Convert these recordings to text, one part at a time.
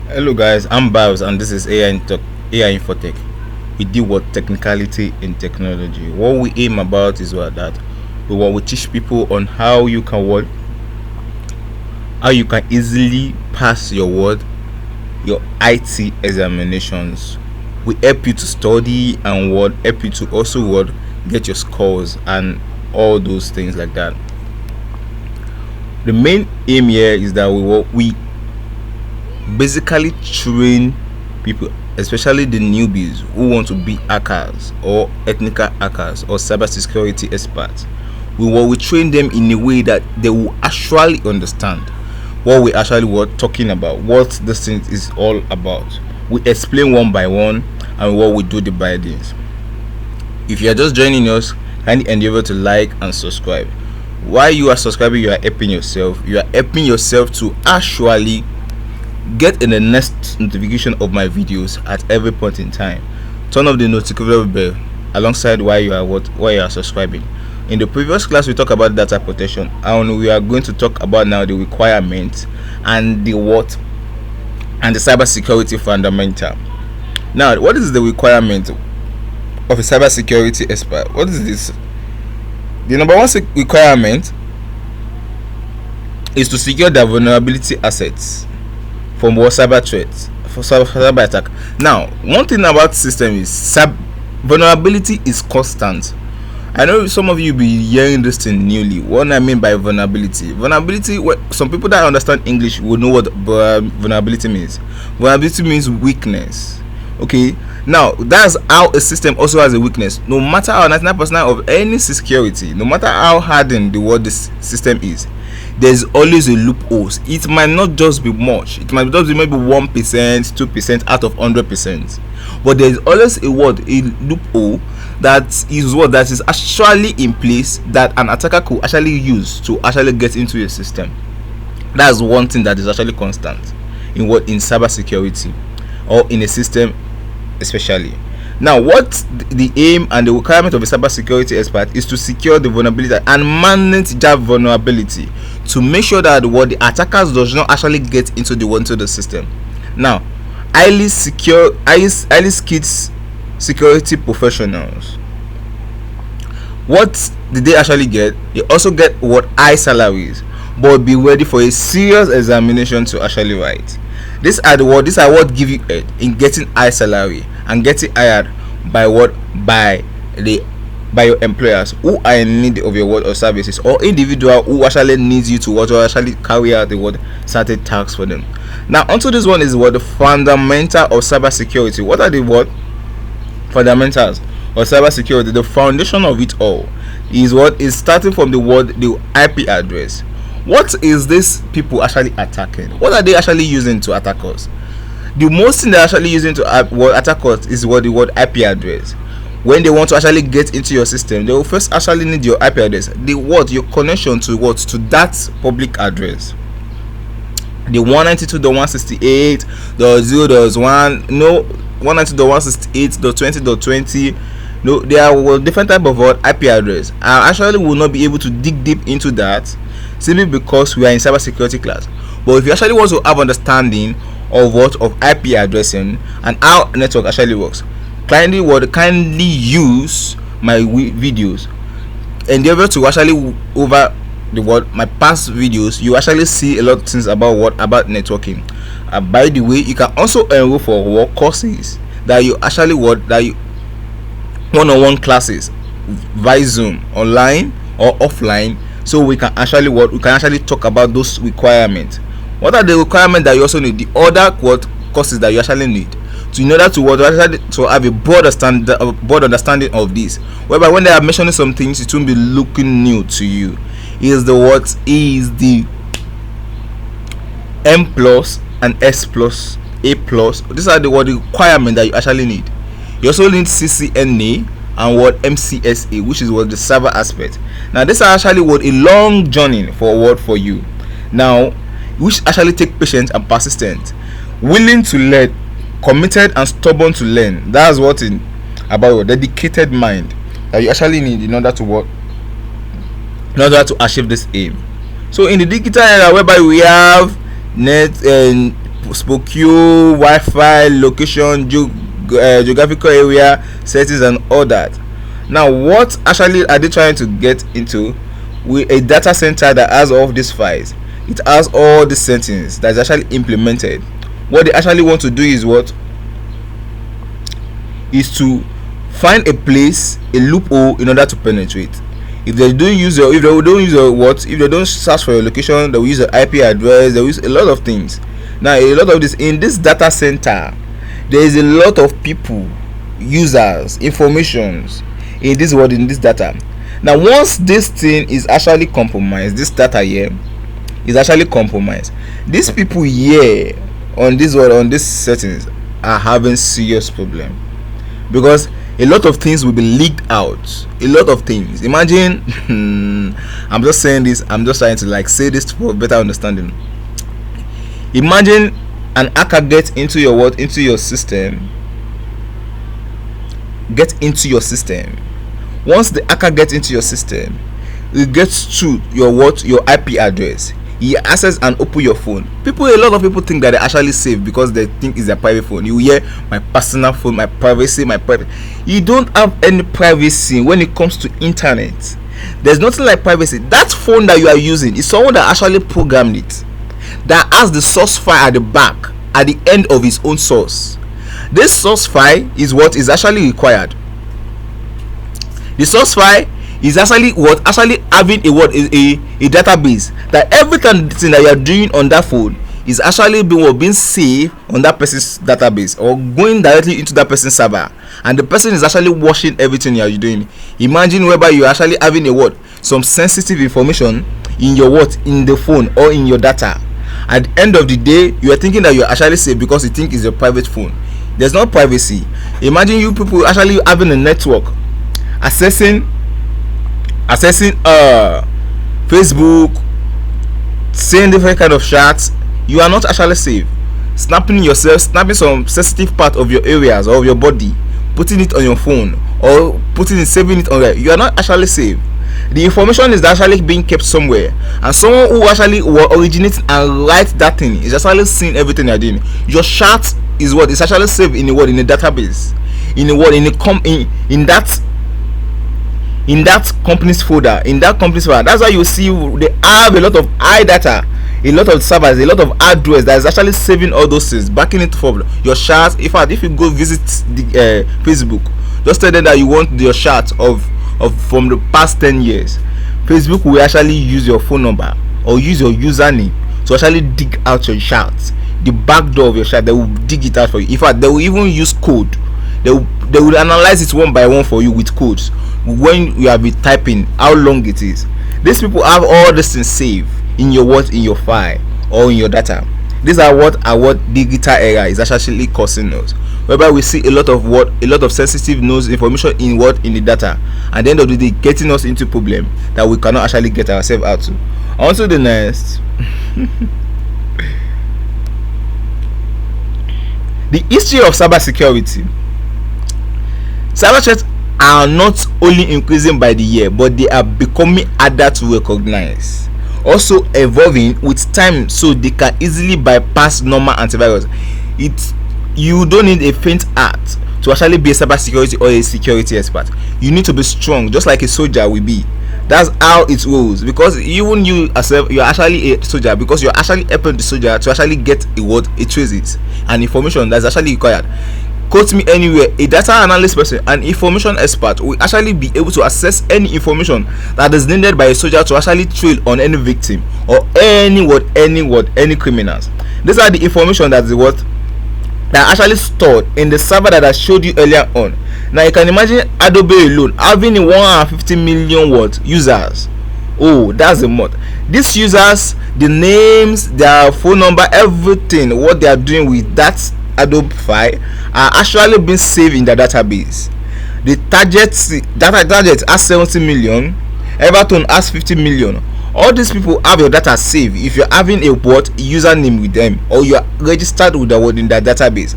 Hello guys, I'm Babs and this is AI Infotech. We deal with technicality in technology. What we aim about is we teach people on how you can easily pass your IT examinations. We help you to study and help you to also get your scores and all those things like that. The main aim here is that we basically train people, especially the newbies who want to be hackers or ethnical hackers or cybersecurity experts. We train them in a way that they will actually understand what we actually were talking about, what this thing is all about. We explain one by one and what we do the bindings. If you are just joining us, kindly endeavor to like and subscribe. While you are subscribing, you are helping yourself. You are helping yourself to actually get in the next notification of my videos at every point in time. Turn off the notification bell alongside while you are subscribing. In the previous class we talked about data protection, and we are going to talk about now the requirements and the cybersecurity fundamental. Now, what is the requirement of a cybersecurity expert? What is this? The number one requirement is to secure the vulnerability assets from cyber threats, for cyber attack. Now, one thing about system is vulnerability is constant. I know some of you be hearing this thing newly. What I mean by vulnerability, some people that understand English will know what vulnerability means. Vulnerability means weakness. Okay, now that's how a system also has a weakness. No matter how 99% of any security, no matter how hardened this system is, there's always a loophole. It might not just be much, it might just be maybe 1%, 2% out of 100%, but there's always a loophole that is actually in place that an attacker could actually use to actually get into your system. That's one thing that is actually constant in cybersecurity or in a system especially. Now, what the aim and the requirement of a cybersecurity expert is to secure the vulnerability and manage that vulnerability to make sure that the attackers does not actually get into the system. Now, highly skilled security professionals, what did they actually get? They also get high salaries, but be ready for a serious examination to actually write. These are what give you edge in getting high salary and getting hired by your employers who are in need of your or services, or individual who actually needs you to actually carry out the certain tasks for them. Now, onto this one is the fundamental of cybersecurity. What are the fundamentals of cybersecurity? The foundation of it all is starting from the IP address. What is this people actually attacking? What are they actually using to attack us? The most thing they're actually using to attack us is the IP address. When they want to actually get into your system, they will first actually need your IP address, your connection to that public address. The 192.168.0.1, no, 192.168.20.20. No, there are different type of IP address. I actually will not be able to dig deep into that simply because we are in cybersecurity class. But if you actually want to have understanding of IP addressing and how network actually works, kindly use my videos. Endeavor to actually over my past videos. You actually see a lot of things about networking. By the way, you can also enroll for courses that you actually one-on-one classes via Zoom, online or offline, so we can actually talk about those requirements. What are the requirements that you also need? The other courses that you actually need in order to have a broad understanding of this, whereby when they are mentioning some things, it won't be looking new to you. Is the M plus and S plus, A plus. These are the requirements that you actually need. You also need CCNA and MCSA, which is the server aspect. Now, this is actually a long journey for you. Now, which actually take patience and persistence, willing to learn, committed and stubborn to learn. That's about your dedicated mind that you actually need in order to achieve this aim. So in the digital era, whereby we have spokeo, Wi-Fi, location, geographical area settings, and all that. Now, what actually are they trying to get into with a data center that has all of these files? It has all the settings that is actually implemented. What they actually want to do is what is to find a place, a loophole, in order to penetrate. If they don't use your, if they don't use your what, if they don't search for your location, they will use your IP address. They will use a lot of things. Now, a lot of this in this data center, there is a lot of people, users, informations in this world, in this data. Now, once this thing is actually compromised, this data here is actually compromised, these people here on this world, on these settings, are having serious problem, because a lot of things will be leaked out. A lot of things. Imagine I'm just saying this, I'm just trying to like say this for better understanding. Imagine an hacker gets into your what, into your system. Get into your system. Once the hacker gets into your system, it gets to your what, your IP address. He access and open your phone. A lot of people think that they're actually safe because they think it's their private phone. You hear my personal phone, my privacy, my private. You don't have any privacy when it comes to internet. There's nothing like privacy. That phone that you are using is someone that actually programmed it, that has the source file at the back, at the end of its own source. This source file is what is actually required. The source file is actually what, actually having a what, a database, that everything that you are doing on that phone is actually being saved on that person's database, or going directly into that person's server, and the person is actually watching everything you are doing. Imagine whereby you are actually having a what, some sensitive information in your what, in the phone or in your data. At the end of the day, you are thinking that you are actually safe because you think it's your private phone. There's no privacy. Imagine you people actually having a network, accessing Facebook, seeing different kind of chats. You are not actually safe. Snapping yourself, snapping some sensitive part of your areas or of your body, putting it on your phone, or saving it on there. You are not actually safe. The information is actually being kept somewhere, and someone who actually originates and writes that thing is actually seeing everything you're doing. Your chat is what is actually saved in the word, in a database, in the word, in that company's folder, That's why you see they have a lot of high data, a lot of servers, a lot of hardware that is actually saving all those things, backing it for your chats. In fact, if you go visit the Facebook, just tell them that you want your chat of from the past 10 years. Facebook will actually use your phone number or use your username to actually dig out your chat, the back door of your chat. They will dig it out for you. In fact, they will even use code. They will analyze it one by one for you with codes when you have been typing how long it is. These people have all these things saved in your what, in your file or in your data. These are what digital era is actually causing us, whereby we see a lot of sensitive news information in the data, and at the end of the day getting us into problem that we cannot actually get ourselves out to. On to the next. The history of cybersecurity. Cyber threats are not only increasing by the year, but they are becoming harder to recognize, also evolving with time, so they can easily bypass normal antivirus. You don't need a faint heart to actually be a cybersecurity or a security expert. You need to be strong, just like a soldier will be. That's how it rolls, because even you yourself, you're actually a soldier, because you're actually helping the soldier to actually get a traces and information that's actually required. Quote me anywhere, a data analyst person, an information expert, will actually be able to access any information that is needed by a soldier to actually trail on any victim or any criminals. These are the information that are actually stored in the server that I showed you earlier on. Now you can imagine Adobe alone having 150 million users. Oh, that's a lot. These users, the names, their phone number, everything, what they are doing with that Adobe file are actually being saved in the database. The target has 70 million, Everton has 50 million. All these people have your data saved if you're having a username with them, or you are registered with the word in that database.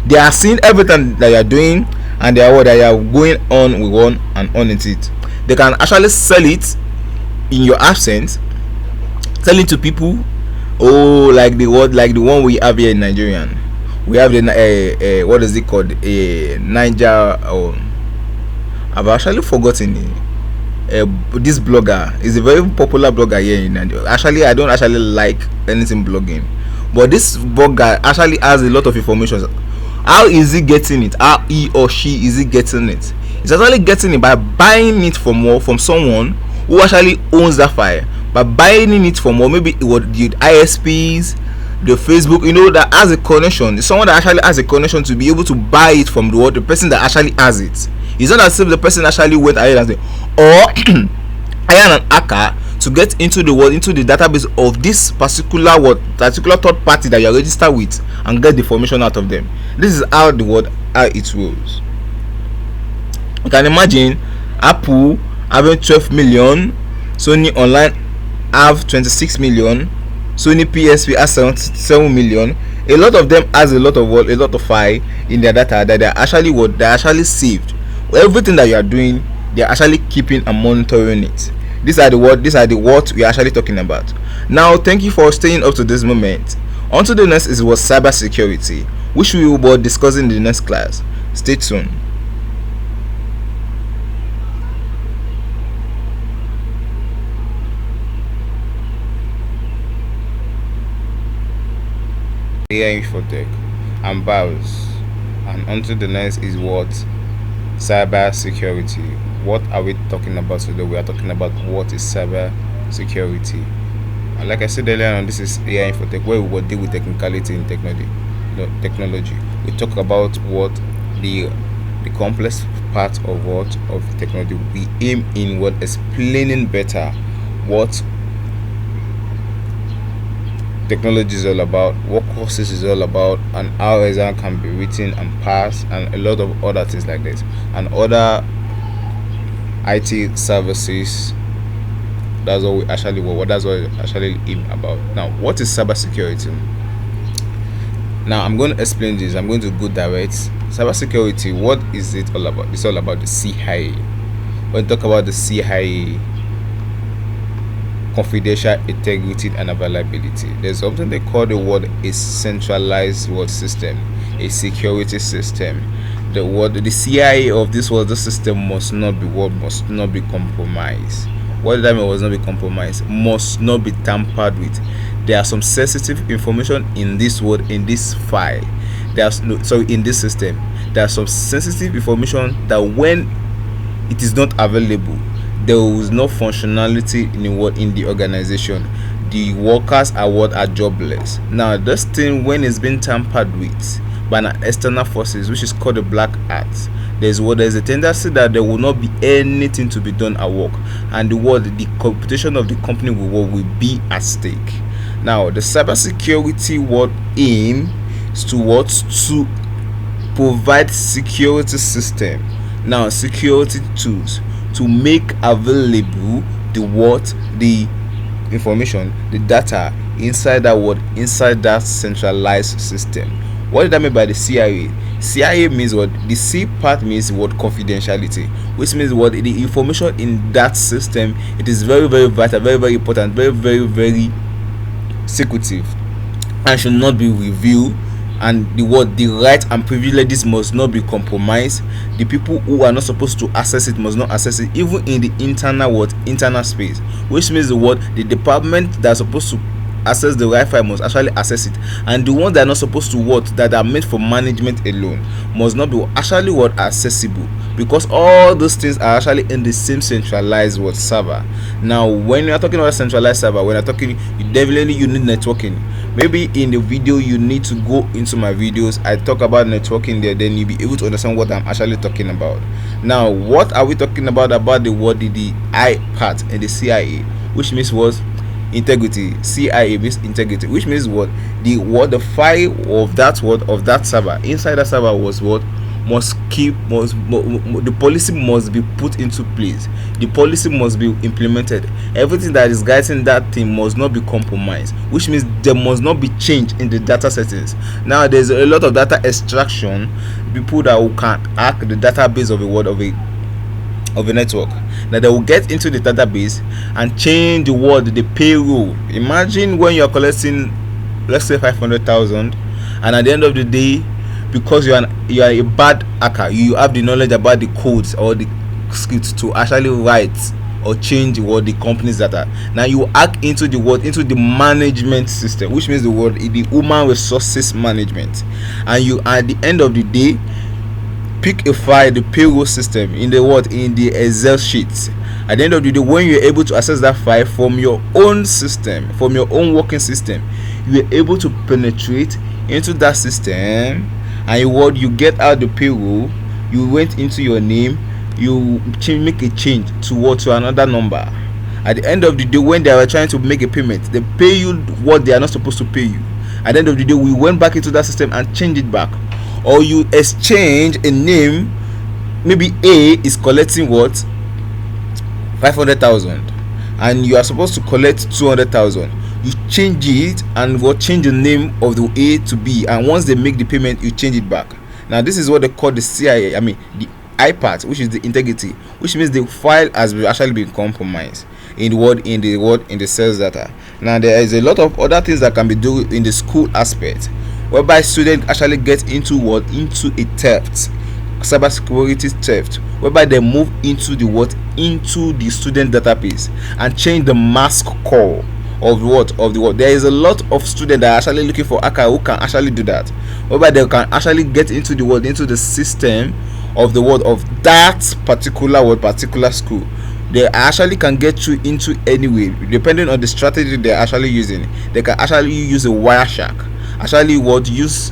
They are seeing everything that you are doing, and they are going on with one and on it. They can actually sell it in your absence, sell it to people, Oh, like the what, like the one we have here in Nigerian. We have the what is it called? A Niger. Oh, I've actually forgotten it. This blogger is a very popular blogger here in Nigeria. Actually, I don't actually like anything blogging, but this blogger actually has a lot of information. How is he getting it? How he or she is he getting it? He's actually getting it by buying it from someone who actually owns that file. By buying it from, or maybe it was the ISPs, the Facebook, that has a connection. Someone that actually has a connection to be able to buy it from the person that actually has it. It's not as if the person actually went ahead and said, or hired an hacker to get into the database of this particular third party that you are registered with and get the information out of them. This is how how it rolls. You can imagine Apple having 12 million, Sony Online have 26 million, Sony PSP has 7 million. A lot of them has a lot of file in their data that they're actually saved. Everything that you are doing, they're actually keeping and monitoring it. These are the what we are actually talking about. Now, thank you for staying up to this moment. On to the next is what cybersecurity, which we will be discussing in the next class. Stay tuned. AI Infotech and BIOS, and onto the next is what cybersecurity. What are we talking about today? We are talking about what is cybersecurity. And like I said earlier on, this is AI Infotech, where we will deal with technicality in technology. We talk about what the complex part of technology. We aim in what explaining better what technology is all about, what courses is all about, and how exam can be written and passed, and a lot of other things like this, and other IT services. That's what we actually aim about. Now, what is cybersecurity? Now, I'm going to explain this. I'm going to go direct. Cybersecurity, what is it all about? It's all about the CIA. When we talk about the CIA, confidential, integrity, and availability, there's something they call a centralized system, a security system. The CIA of this system must not be compromised. What does that mean? Must not be compromised, must not be tampered with. There are some sensitive information in this in this file. In this system, there are some sensitive information that when it is not available, there is no functionality in the organization. The workers are jobless. Now, this thing, when it's been tampered with by an external forces, which is called the black hat, there's a tendency that there will not be anything to be done at work, and the computation of the company will be at stake. Now, the cybersecurity aim is to provide security system, now security tools, to make available the information, the data inside that centralized system. What did I mean by the CIA? CIA means what? The C part means confidentiality, which means the information in that system, it is very, very vital, very, very important, very, very, very secretive, and should not be revealed. And the rights and privileges must not be compromised. The people who are not supposed to access it must not access it, even in the internal space, which means the department that are supposed to access the Wi-Fi must actually access it, and the ones that are not supposed to that are made for management alone must not be actually accessible, because all those things are actually in the same centralized server. Now, when you are talking about centralized server, when you're talking, you need networking. Maybe in the video you need to go into my videos, I talk about networking there, then you'll be able to understand what I'm actually talking about. Now, what are we talking about the I part in the CIA, which means integrity. CIA means integrity, which means the file of that server, inside that server the policy must be put into place, the policy must be implemented. Everything that is guiding that thing must not be compromised, which means there must not be change in the data settings. Now, there's a lot of data extraction, people that can hack the database of a network. that they will get into the database and change the word, the payroll. Imagine when you are collecting, let's say 500,000, and at the end of the day, because you are a bad hacker, you have the knowledge about the codes or the scripts to actually write or change what the company's data. Now you hack into the word, into the management system, which means the word the human resources management, and you at the end of the day pick a file, the payroll system, in the word in the Excel sheet. At the end of the day, when you're able to access that file from your own system, from your own working system, you are able to penetrate into that system, and you get out the payroll. You went into your name, you make a change to another number. At the end of the day, when they are trying to make a payment, they pay you what they are not supposed to pay you. At the end of the day, we went back into that system and changed it back. Or you exchange a name, maybe A is collecting what, 500,000, and you are supposed to collect 200,000. You change it and change the name of the A to B, and once they make the payment, you change it back. Now this is what they call the CIA, the I part, which is the integrity, which means the file has actually been compromised in the sales data. Now there is a lot of other things that can be done in the school aspect, whereby students actually get into a theft, cybersecurity theft, whereby they move into the student database and change the mask call of the word. There is a lot of students that are actually looking for hacker who can actually do that, whereby they can actually get into the system of the word of that particular school. They actually can get you into anyway, depending on the strategy they're actually using. They can actually use a Wireshark, actually use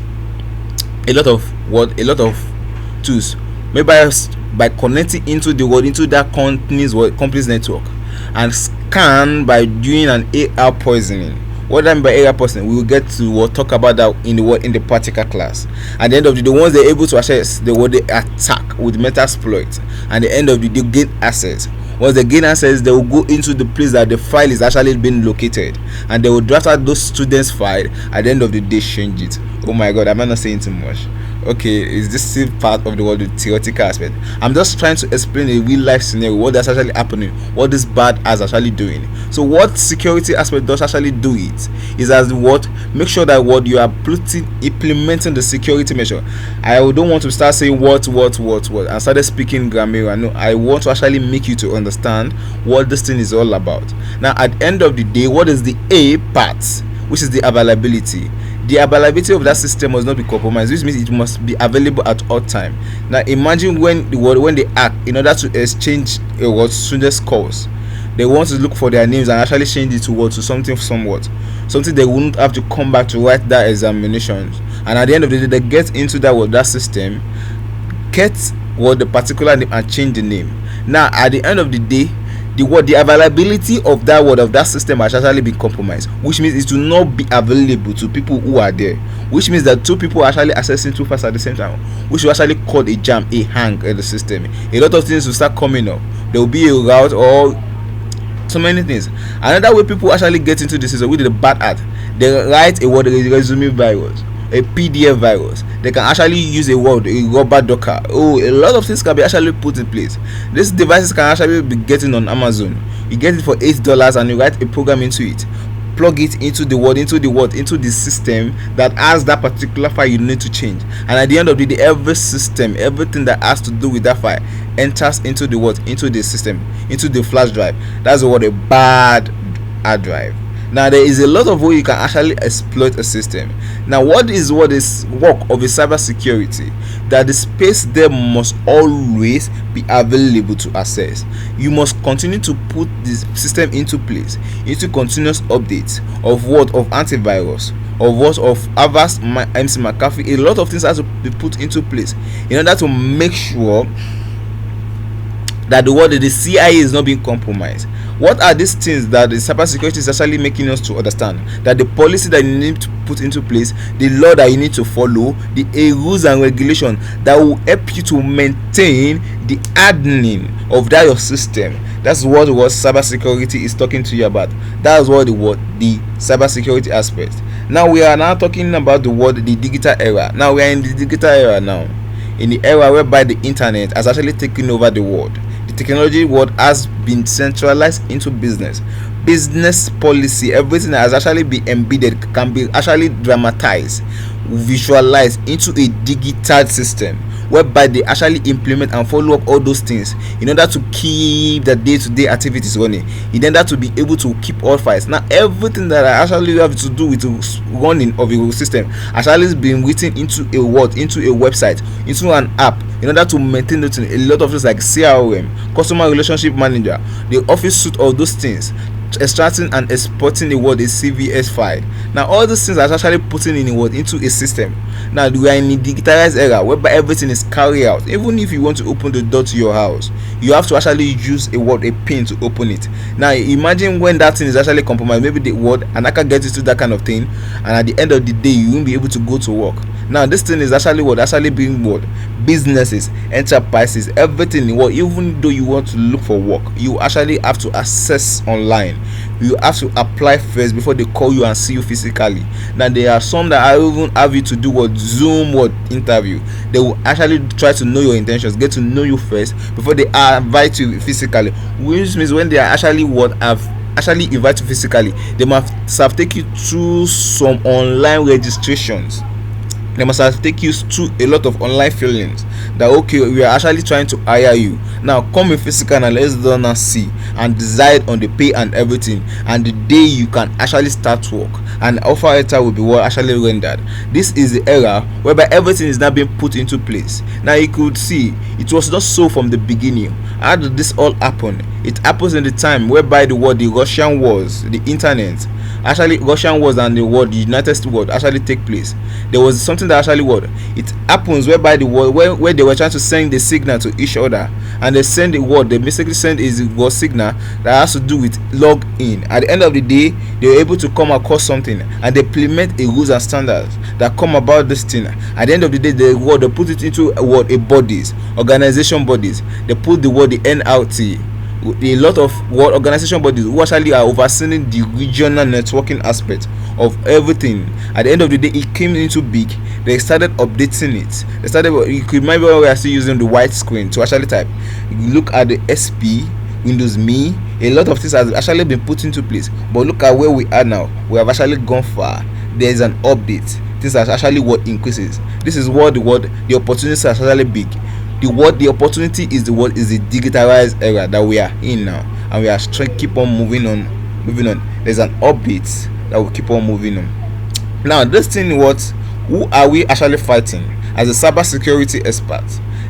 a lot of tools, maybe by connecting into that company's network, and scan by doing an AR poisoning. What I mean by AR poisoning, we will get to talk about that in the practical class. At the end of the day, once they're able to access they attack with Metasploit, and at the end of the day gain access. Once they gain access, they will go into the place that the file is actually being located, and they will draft out those students' file. At the end of the day, change it. Oh my god, I'm not saying too much. Okay, is this still part of the theoretical aspect? I'm just trying to explain a real life scenario, what that's actually happening, what this bad is actually doing. So what security aspect does actually do it is as make sure that you are implementing the security measure. I don't want to start saying what and started speaking grammar. No, I want to actually make you to understand what this thing is all about. Now at the end of the day, what is the A part, which is the availability? The availability of that system must not be compromised, which means it must be available at all time. Now imagine when they act in order to exchange students' calls, they want to look for their names and actually change it to something they wouldn't have to come back to write that examination. And at the end of the day, they get into that system, get the particular name and change the name. Now at the end of the day, the availability of that system has actually been compromised, which means it will not be available to people who are there, which means that two people are actually accessing too fast at the same time, which will actually cause a jam, a hang in the system. A lot of things will start coming up. There will be a route or so many things. Another way people actually get into the system with the bad art, they write a resume virus, a PDF virus. They can actually use a rubber docker. A lot of things can be actually put in place. These devices can actually be getting on Amazon. You get it for $8 and you write a program into it, plug it into the system that has that particular file you need to change. And at the end of the day, everything that has to do with that file enters into the system, into the flash drive. That's a bad hard drive. Now there is a lot of way you can actually exploit a system. Now what is work of a cybersecurity? That the space there must always be available to access. You must continue to put this system into place, into continuous updates of antivirus, of Avast, MC McAfee. A lot of things has to be put into place in order to make sure that the CIA is not being compromised. What are these things that the cybersecurity is actually making us to understand? That the policy that you need to put into place, the law that you need to follow, the rules and regulation that will help you to maintain the hardening of your system. That's what cybersecurity is talking to you about. That's what the cybersecurity aspect. Now we are now talking about the digital era. Now we are in the digital era now. In the era whereby the internet has actually taken over the world. The technology what has been centralized into business policy, everything has actually been embedded, can be actually dramatized, visualized into a digital system whereby they actually implement and follow up all those things in order to keep the day-to-day activities running, in order to be able to keep all files. Now everything that I actually have to do with the running of a system actually been written into a word, into a website, into an app, in order to maintain it. A lot of things like CRM, customer relationship manager, the office suite of those things, extracting and exporting the word a CVS file. Now all these things are actually putting in a word into a system. Now we are in a digitalized era whereby everything is carried out. Even if you want to open the door to your house, you have to actually use a pin to open it. Now imagine when that thing is actually compromised, maybe the word and I can get into that kind of thing, and at the end of the day you won't be able to go to work. Now this thing is actually being businesses, enterprises, everything. Even though you want to look for work, you actually have to access online. You have to apply first before they call you and see you physically. Now there are some that even have you to do Zoom interview. They will actually try to know your intentions, get to know you first before they invite you physically, which means when they are actually invite you physically, they must have taken you through some online registrations. They must have taken you through a lot of online fillings that okay, we are actually trying to hire you. Now come in physical and let's now see and decide on the pay and everything, and the day you can actually start work and offer letter will be what actually rendered. This is the era whereby everything is now being put into place. Now you could see it was not so from the beginning. How did this all happen? It happens in the time whereby the Russian wars, the internet, actually Russian wars and the United States actually take place. There was something that actually it happens whereby the word where they were trying to send the signal to each other, and they send the word, they basically send is word signal that has to do with log in. At the end of the day, they were able to come across something and they implement a rules and standards that come about this thing. At the end of the day, they put it into a bodies, organization bodies. They put the word the NLT, a lot of world organization bodies who actually are overseeing the regional networking aspect of everything. At the end of the day, it came into big. They started updating it. They started. You could remember when we are still using the white screen to actually type. You look at the SP, Windows Me. A lot of things has actually been put into place. But look at where we are now. We have actually gone far. There is an update. This is actually what increases. This is what the opportunities are actually big. The opportunity is the digitalized era that we are in now, and we are trying to keep on moving on. There's an update that will keep on moving on. Now this thing, who are we actually fighting as a cybersecurity expert?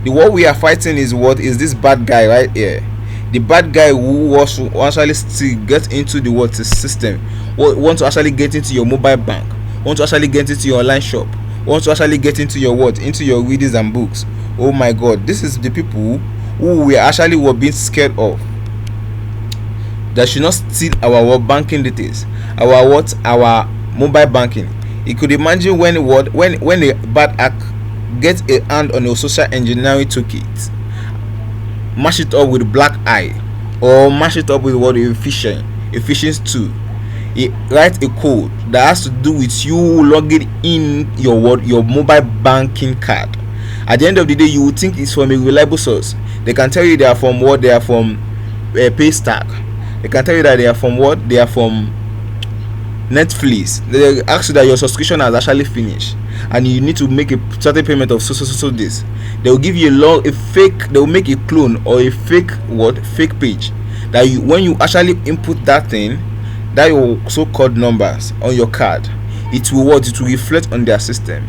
What we are fighting is this bad guy right here. The bad guy who wants to actually still get into the system, want to actually get into your mobile bank, want to actually get into your online shop, want to actually get into your into your readings and books. Oh my god, this is the people who we actually were being scared of, that should not steal our banking details, our mobile banking. You could imagine when a bad act gets a hand on a social engineering toolkit, mash it up with black eye, or mash it up with efficient tool. It write a code that has to do with you logging in your mobile banking card. At the end of the day, you would think it's from a reliable source. They can tell you they are from they are from Paystack. They can tell you that they are from they are from Netflix. They ask you that your subscription has actually finished and you need to make a certain payment of so this. They will give you a fake. They will make a clone or a fake page that when you actually input that thing, that your so-called numbers on your card, it will reflect on their system.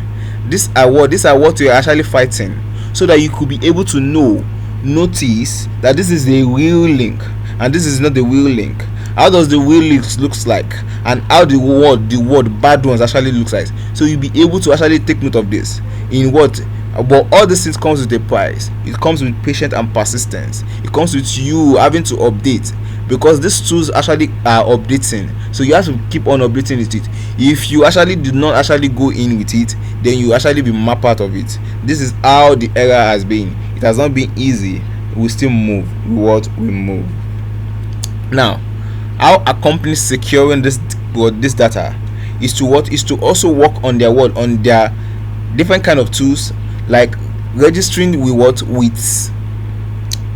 These are what you're actually fighting, so that you could be able to notice that this is the real link and this is not the real link. How does the real link looks like, and how the word bad ones actually looks like, so you'll be able to actually take note of this. But all these things comes with a price. It comes with patience and persistence. It comes with you having to update, because these tools actually are updating, so you have to keep on updating with it. If you actually do not actually go in with it, then you actually be mapped out of it. This is how the era has been. It has not been easy. We still move. We move. Now, how are companies securing this data is to also work on their different kind of tools, like registering with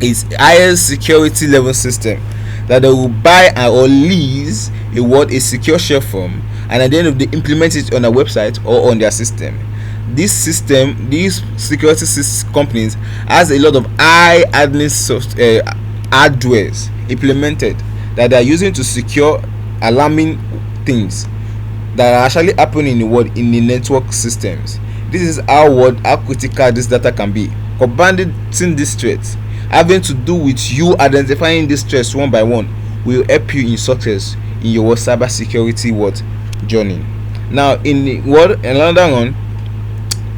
is highest security level system that they will buy or lease a secure shell from, and at the end of the day implement it on a website or on their system. This system, these companies has a lot of high admin hardwares implemented that they are using to secure alarming things that are actually happening in the network systems. This is how critical this data can be. Combating these threats having to do with you identifying these threats one by one will help you in success in your cyber security journey. Now in the another one,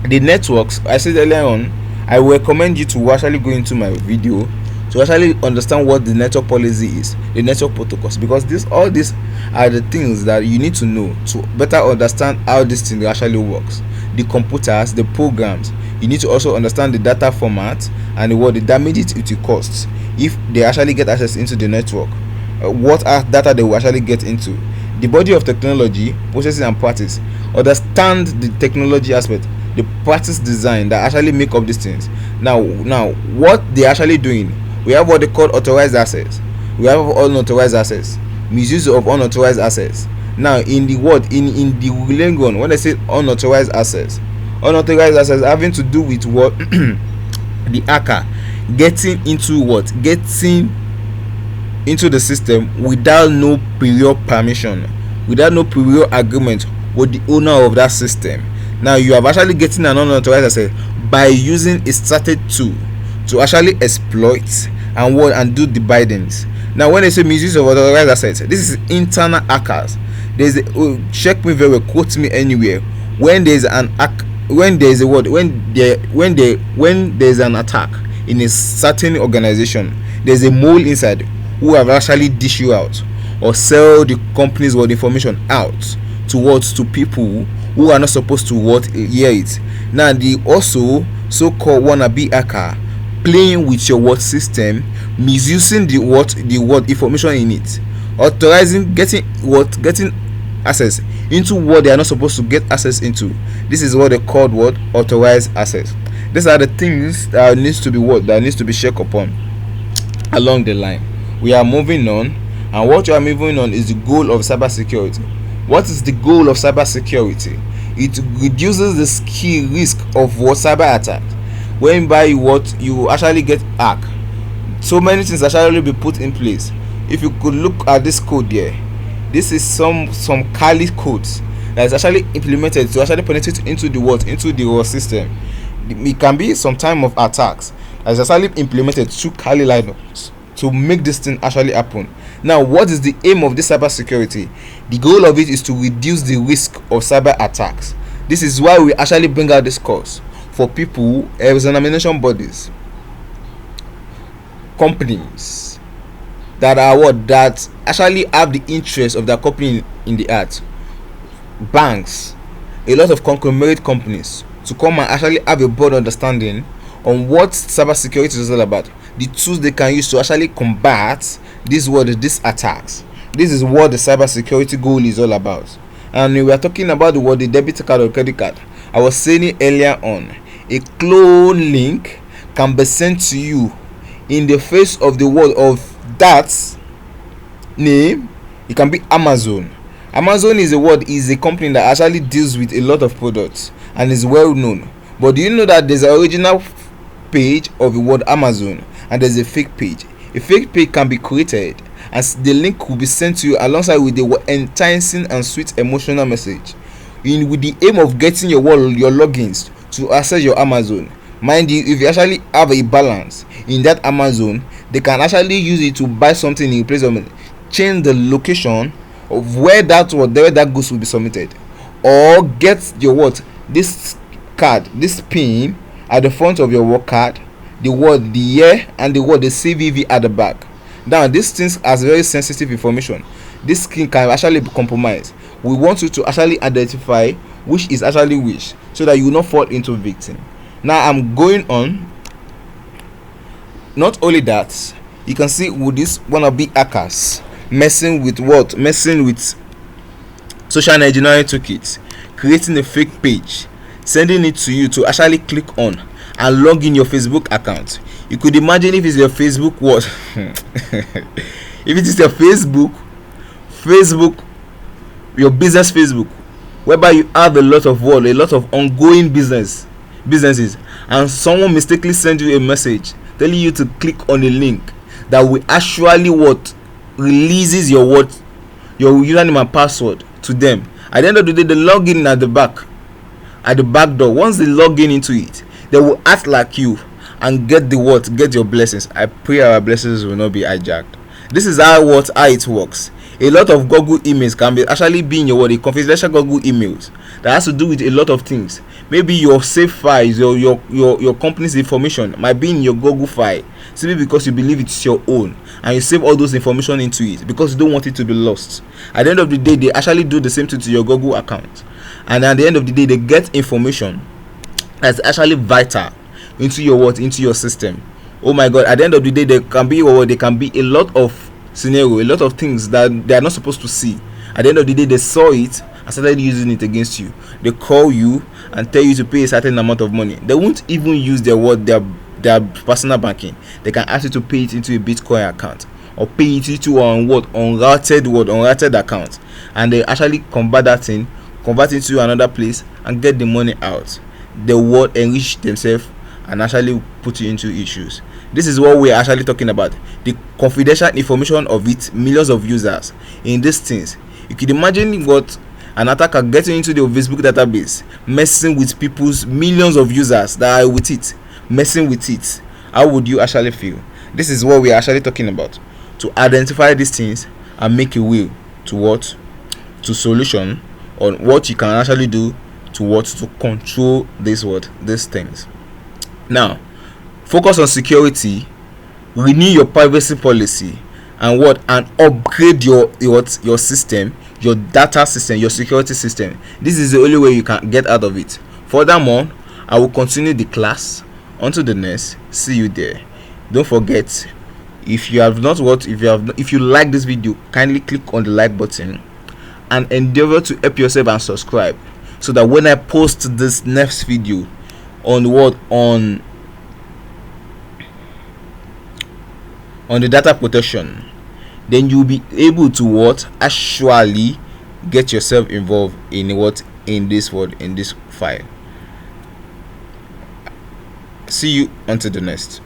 the networks I said earlier on, I will recommend you to actually go into my video to actually understand what the network policy is, the network protocols, because all these are the things that you need to know to better understand how this thing actually works. The computers, the programs, you need to also understand the data format and what the damage it will cost if they actually get access into the network. What are data they will actually get into, the body of technology, processes and practice. Understand the technology aspect, the practice design that actually make up these things. Now what they actually doing, we have what they call authorized access, we have unauthorized access, misuse of unauthorized access. Now in the lingo, when I say unauthorized access having to do with what the hacker getting into the system without no prior permission, without no prior agreement with the owner of that system. Now you have actually getting an unauthorized access by using a started tool to actually exploit and do the bindings. Now when they say misuse of unauthorized assets, this is internal hackers. Check me very well, quote me anywhere. When there's an attack in a certain organization, there's a mole inside who have actually dish you out or sell the company's information out to people who are not supposed to hear it. Now the also so-called wannabe hacker playing with your system, misusing the information in it, authorizing getting access into what they are not supposed to get access into. This is what they call authorized access. These are the things that needs to be checked upon along the line. We are moving on, and what you are moving on is the goal of cybersecurity. What is the goal of cybersecurity? It reduces the skill risk of cyber attack, whereby you actually get hacked. So many things actually be put in place. If you could look at this code here, this is some Kali codes that is actually implemented to actually penetrate into the system. It can be some time of attacks that is actually implemented through Kali Linux to make this thing actually happen. Now, what is the aim of this cyber security? The goal of it is to reduce the risk of cyber attacks. This is why we actually bring out this course for people, examination bodies, companies that actually have the interest of their company in the art, banks, a lot of conglomerate companies, to come and actually have a broad understanding on what cybersecurity is all about, the tools they can use to actually combat these attacks. This is what the cybersecurity goal is all about. And we are talking about the debit card or credit card. I was saying it earlier on. A clone link can be sent to you in the face of the word of that name. It can be Amazon. Amazon is a company that actually deals with a lot of products and is well known. But do you know that there's an original page of the word Amazon and there's a fake page? A fake page can be created and the link will be sent to you alongside with the enticing and sweet emotional message, with the aim of getting your logins to access your Amazon. Mind you, if you actually have a balance in that Amazon, they can actually use it to buy something in place of it, change the location of where that goods will be submitted, or get your this card, this pin at the front of your work card, the year and the CVV at the back. Now these things has very sensitive information. This skin can actually be compromised. We want you to actually identify which is actually which, so that you will not fall into victim. Now I'm going on. Not only that, you can see with this wannabe hackers messing with social engineering toolkits, creating a fake page, sending it to you to actually click on and log in your Facebook account. You could imagine if it's your Facebook what if it is your Facebook, your business Facebook, whereby you have a lot of a lot of ongoing businesses, and someone mistakenly send you a message telling you to click on a link that will actually releases your username and password to them. At the end of the day, they log in at the back door. Once they log in into it, they will act like you and get your blessings. I pray our blessings will not be hijacked. This is how it works. A lot of Google emails can be actually be in your confidential Google emails that has to do with a lot of things. Maybe your save files, your company's information might be in your Google file simply because you believe it's your own, and you save all those information into it because you don't want it to be lost. At the end of the day, they actually do the same thing to your Google account, and at the end of the day, they get information that's actually vital into your system. Oh my God! At the end of the day, there can be a lot of scenario, a lot of things that they are not supposed to see. At the end of the day, they saw it and started using it against you. They call you and tell you to pay a certain amount of money. They won't even use their personal banking. They can ask you to pay it into a Bitcoin account or pay it into unrouted account, and they actually convert it to another place and get the money out. They will enrich themselves and actually put you into issues. This is what we're actually talking about, the confidential information of it, millions of users in these things. You can imagine what an attacker getting into the Facebook database, messing with people's millions of users that are with it, messing with it. How would you actually feel? This is what we're actually talking about, to identify these things and make a way to solution on what you can actually do to control these things. Now, focus on security, renew your privacy policy, and upgrade your system, your data system, your security system. This is the only way you can get out of it. Furthermore, I will continue the class. Until the next, see you there. Don't forget, if you like this video, kindly click on the like button and endeavor to help yourself and subscribe, so that when I post this next video on the data protection, then you'll be able to actually get yourself involved in this file. See you until the next.